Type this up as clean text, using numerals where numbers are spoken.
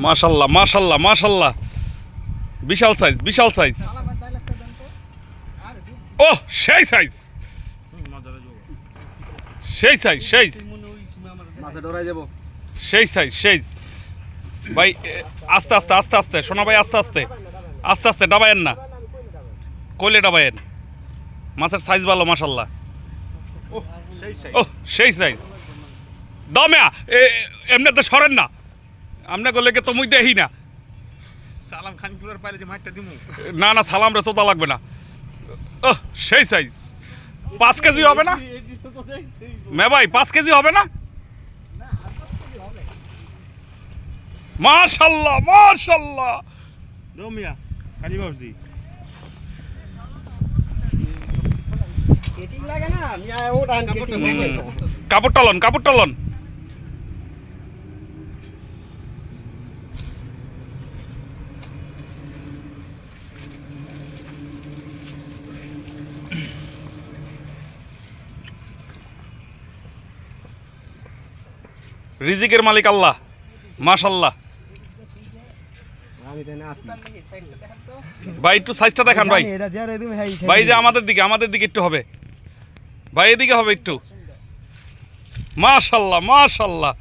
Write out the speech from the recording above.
মাশাল্লাহ মাশাল্লাহ মাশাল্লাহ, বিশাল সাইজ বিশাল সাইজ। ও সেই সাইজ সেই সাইজ সেই সেই সাইজ সেই। ভাই আস্তে আস্তে আস্তে আস্তে শোনা ভাই, আস্তে আস্তে আস্তে আস্তে ডাবায়েন না, কোলে ডাবায়েন। মাছের সাইজ ভালো মাশাল্লাহ। ও সেই সাইজ। দমিয়া এমনিতে সরেন না, আপনি করলে তো মুই দেখি না। সালাম খান কুলার পাইলে যে মাইটটা দিমু। না না সালাম রে চোদা লাগবে না। ও সেই সাইজ। 5 কেজি হবে না মে ভাই? 5 কেজি হবে না? মাশাল্লাহ মাশাল্লাহ। রমিয়া কালি বাস দি কেচিং লাগে না, মিয়া ও ডান কেচিং লাগে না। কাপড় টালন কাপড় টালন। রিজিকের মালিক আল্লাহ মাশাল্লাহ। আমি দেন আসি ভাই একটু সাইজটা দেখান ভাই। এটা যারে তুমি হাই ভাই যে আমাদের দিকে একটু হবে ভাই, এদিকে হবে একটু। মাশাল্লাহ মাশাল্লাহ।